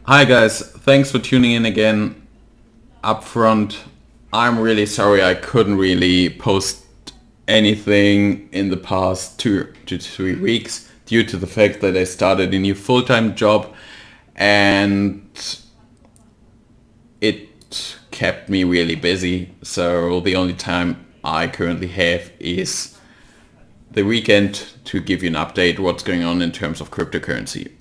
Hi guys, thanks for tuning in again. Up front, I'm really sorry I couldn't really post anything in the past 2 to 3 weeks due to the fact that I started a new full-time job and it kept me really busy. So the only time I currently have is the weekend to give you an update what's going on in terms of cryptocurrency.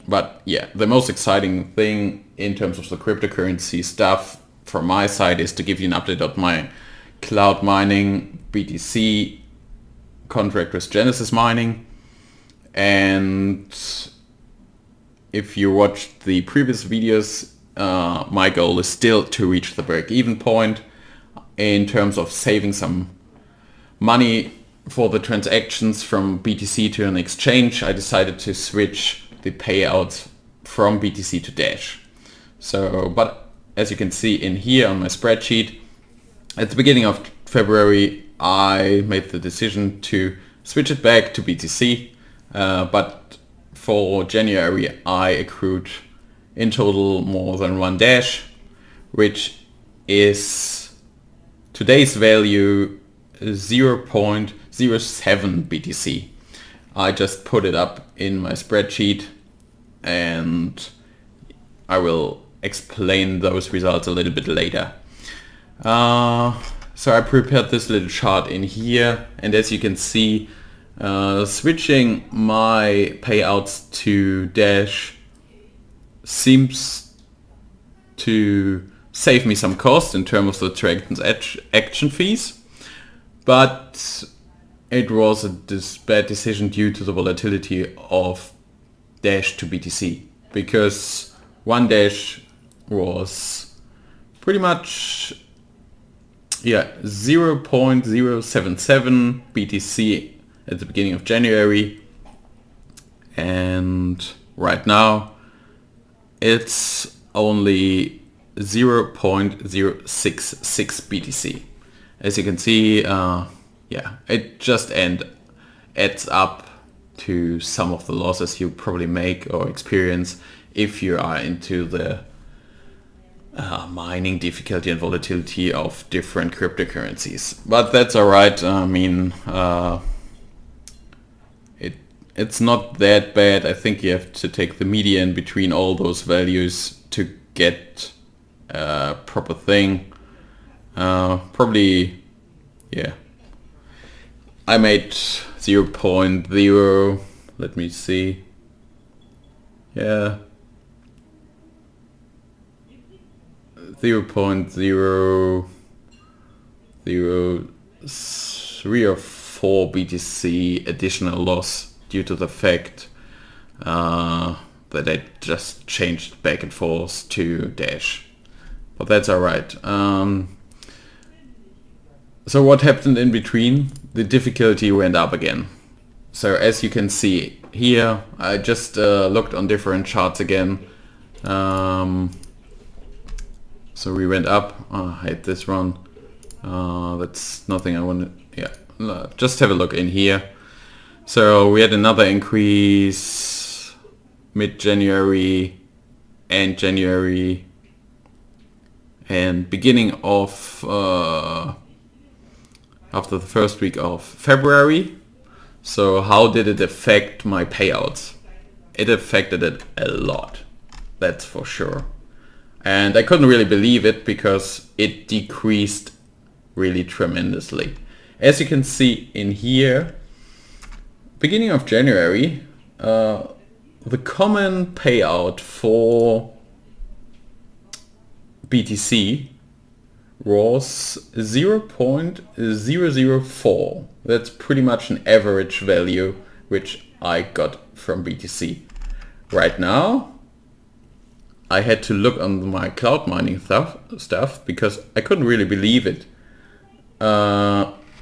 But yeah, the most exciting thing in terms of the cryptocurrency stuff from my side is to give you an update on my cloud mining BTC contract with Genesis Mining. And if you watched the previous videos, my goal is still to reach the break-even point in terms of saving some money for the transactions from BTC to an exchange. I decided to switch the payouts from BTC to Dash. But as you can see in here on my spreadsheet, at the beginning of February, I made the decision to switch it back to BTC. But for January, I accrued in total more than one Dash, which is today's value 0.07 BTC. I just put it up in my spreadsheet and I will explain those results a little bit later. So I prepared this little chart in here, and as you can see, switching my payouts to Dash seems to save me some cost in terms of the transaction fees, but it was a bad decision due to the volatility of Dash to BTC, because one Dash was pretty much 0.077 BTC at the beginning of January, and right now it's only 0.066 BTC. As you can see, it just adds up to some of the losses you probably make or experience if you are into the mining difficulty and volatility of different cryptocurrencies. But that's alright. I mean, it's not that bad. I think you have to take the median between all those values to get a proper thing. Probably, yeah. I made 0.0, let me see, 0.003 or 4 BTC additional loss due to the fact that I just changed back and forth to Dash. But that's alright. So what happened in between? The difficulty went up again. So as you can see here, I just looked on different charts again. So we went up. I hate this one. That's nothing I want to... just have a look in here. So we had another increase mid-January and January and beginning of... after the first week of February. So how did it affect my payouts? It affected it a lot, that's for sure. And I couldn't really believe it because it decreased really tremendously. As you can see in here, beginning of January, the common payout for BTC was 0.004. That's pretty much an average value which I got from BTC. Right now, I had to look on my cloud mining stuff because I couldn't really believe it.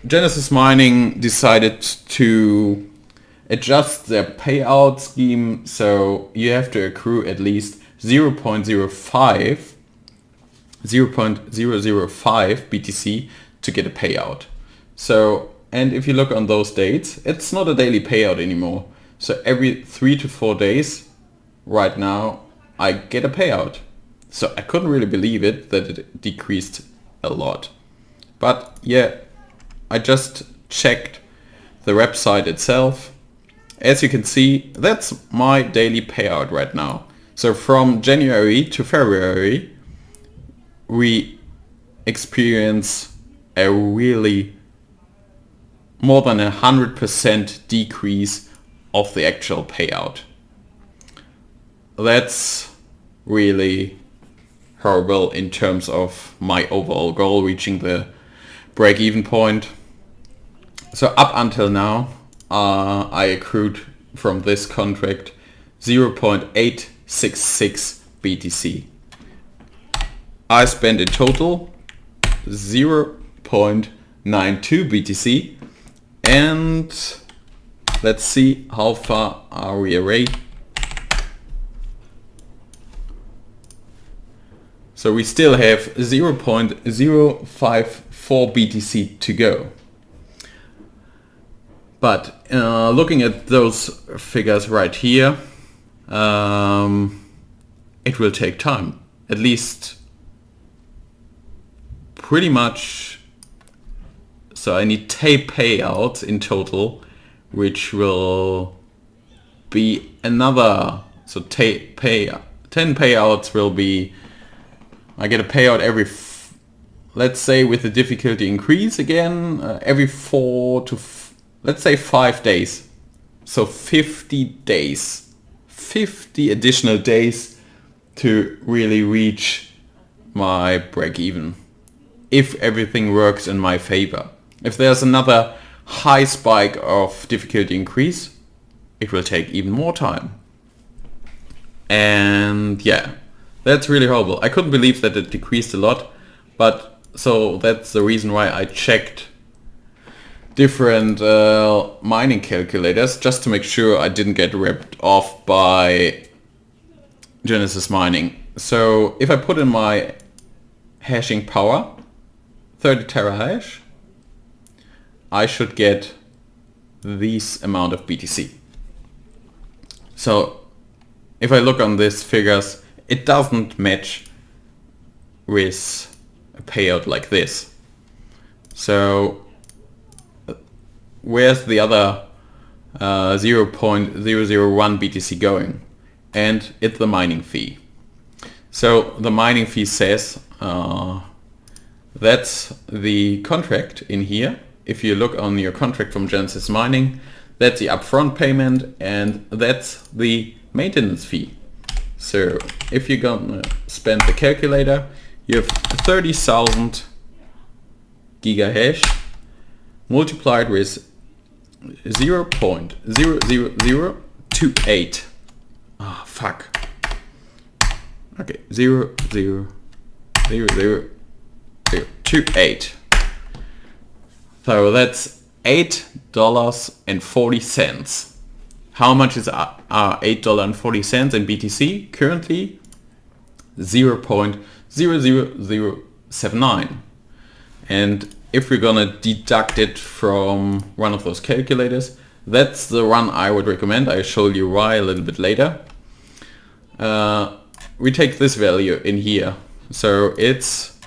Genesis Mining decided to adjust their payout scheme, so you have to accrue at least 0.005 BTC to get a payout. So, and if you look on those dates, it's not a daily payout anymore. So every 3 to 4 days right now I get a payout. So I couldn't really believe it that it decreased a lot. But yeah, I just checked the website itself. As you can see, that's my daily payout right now. So from January to February, we experience a really more than 100% decrease of the actual payout. That's really horrible in terms of my overall goal, reaching the break-even point. So up until now, I accrued from this contract 0.866 BTC. I spent in total 0.92 BTC, and let's see how far are we away. So we still have 0.054 BTC to go. But looking at those figures right here, it will take time. At least pretty much. So I need 10 payouts in total, which will be another. So 10 payouts will be, I get a payout every, let's say with the difficulty increase again, every 4 to, let's say 5 days. So 50 days, 50 additional days to really reach my break even. If everything works in my favor. If there's another high spike of difficulty increase, it will take even more time. And yeah, that's really horrible. I couldn't believe that it decreased a lot, but so that's the reason why I checked different mining calculators just to make sure I didn't get ripped off by Genesis Mining. So if I put in my hashing power, 30 terahash, I should get this amount of BTC. So if I look on these figures, it doesn't match with a payout like this. So where's the other 0.001 BTC going? And it's the mining fee. So the mining fee says that's the contract in here. If you look on your contract from Genesis Mining, that's the upfront payment and that's the maintenance fee. So if you're gonna spend the calculator, you have 30,000 gigahash multiplied with 0.00028. Ah, fuck. Okay, 0.00028. So that's $8.40. How much is $8.40 in BTC? Currently 0.00079. And if we're gonna deduct it from one of those calculators, that's the one I would recommend. I'll show you why a little bit later. We take this value in here. So that's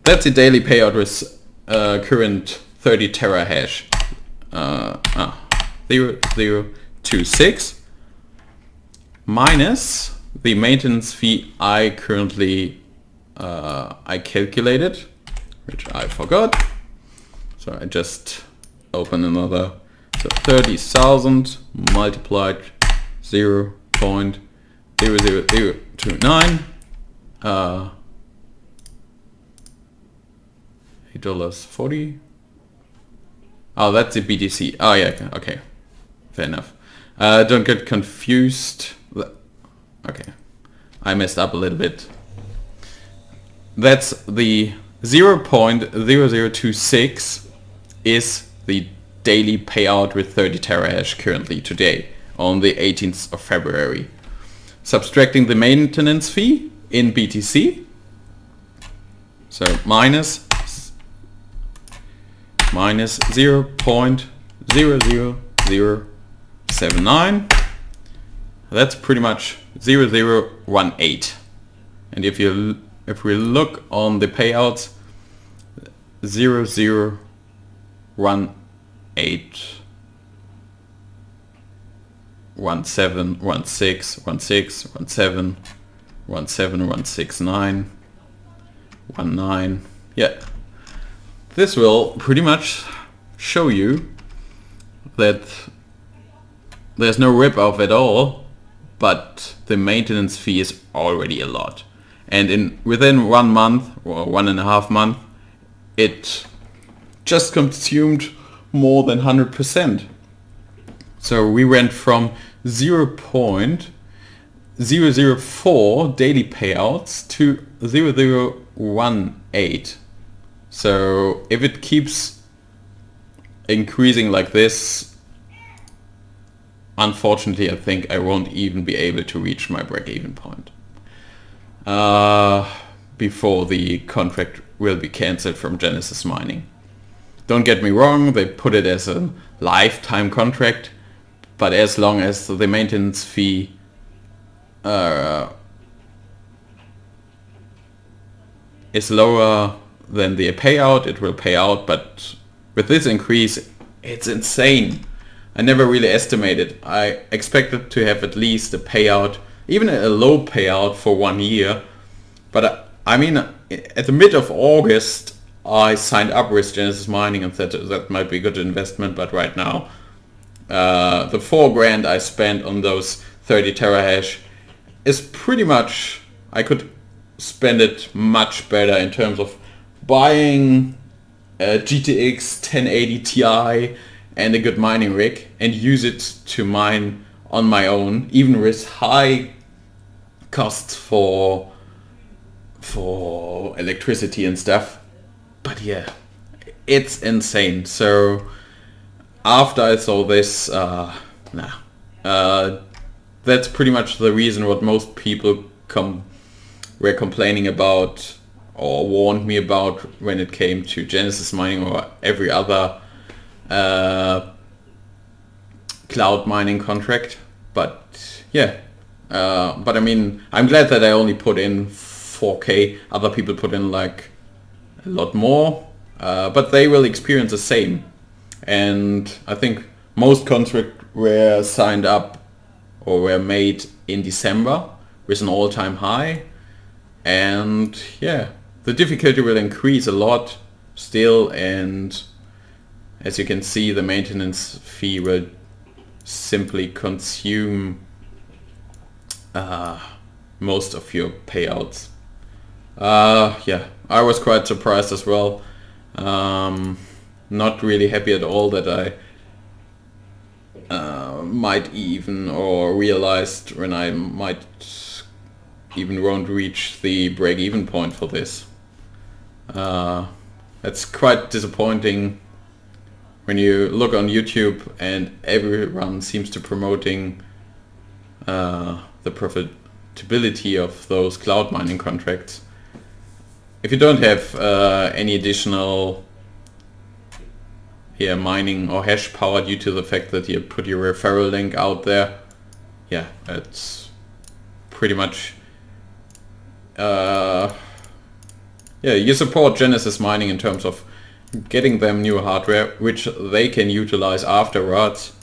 the daily payout with current 30 terahash. 0.026 minus the maintenance fee I currently I calculated, which I forgot. So I just open another. So 30,000 multiplied 0.00029. $8.40. Oh, that's the BTC. Oh yeah, okay. Fair enough. Don't get confused. Okay, I messed up a little bit. That's the 0.0026 is the daily payout with 30 terahash currently today on the 18th of February. Subtracting the maintenance fee in BTC. So minus 0.00079. that's pretty much 0018. And if we look on the payouts, 0018, 17, 16, 16, 17, 17, 169, 19. Yeah, this will pretty much show you that there's no rip-off at all, but the maintenance fee is already a lot. And within 1 month or 1.5 months, it just consumed more than 100%. So we went from 0.004 daily payouts to 0018. So if it keeps increasing like this, unfortunately, I think I won't even be able to reach my break-even point before the contract will be cancelled from Genesis Mining. Don't get me wrong, they put it as a lifetime contract, but as long as the maintenance fee is lower than the payout, it will pay out. But with this increase, it's insane. I never really estimated. I expected to have at least a payout, even a low payout for 1 year. But I mean, at the mid of August, I signed up with Genesis Mining and said that might be a good investment. But right now, the $4,000 I spent on those 30 terahash is pretty much, I could spend it much better in terms of buying a GTX 1080 Ti and a good mining rig and use it to mine on my own, even with high costs for electricity and stuff. But yeah, it's insane. So after I saw this, that's pretty much the reason what most people were complaining about or warned me about when it came to Genesis Mining or every other cloud mining contract. But yeah, but I mean, I'm glad that I only put in 4K. Other people put in like a lot more, but they will experience the same. And I think most contracts were signed up or were made in December with an all-time high. And yeah, the difficulty will increase a lot still, and as you can see, the maintenance fee will simply consume most of your payouts. Yeah, I was quite surprised as well. Not really happy at all that I might even, or realized when I might even won't reach the break-even point for this. It's quite disappointing when you look on YouTube and everyone seems to promoting the profitability of those cloud mining contracts. If you don't have any additional mining or hash power due to the fact that you put your referral link out there, yeah, it's pretty much you support Genesis Mining in terms of getting them new hardware which they can utilize afterwards,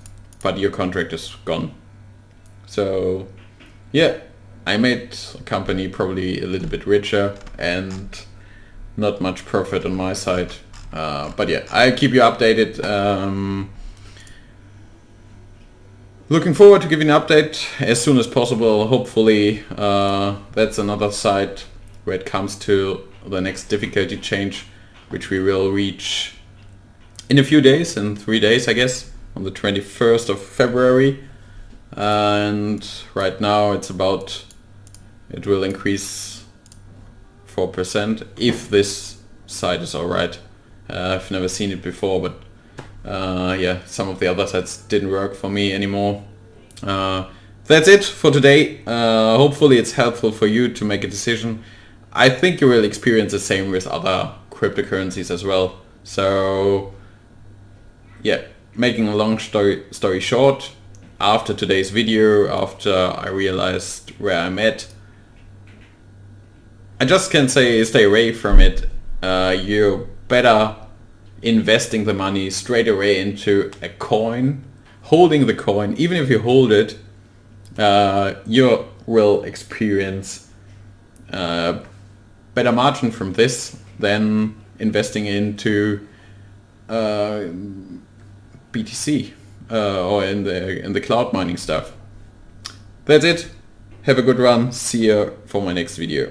but your contract is gone. So yeah, I made the company probably a little bit richer and not much profit on my side. But yeah, I'll keep you updated. Looking forward to giving an update as soon as possible. Hopefully that's another side where it comes to the next difficulty change, which we will reach in a few days, in 3 days I guess, on the 21st of February. And right now it will increase 4% if this side is alright. I've never seen it before, but yeah, some of the other sides didn't work for me anymore. That's it for today. Hopefully it's helpful for you to make a decision. I think you will experience the same with other cryptocurrencies as well. So yeah, making a long story short, after today's video, after I realized where I'm at, I just can say stay away from it. You're better investing the money straight away into a coin, holding the coin. Even if you hold it, you will experience better margin from this than investing into BTC or in the cloud mining stuff. That's it. Have a good one. See you for my next video.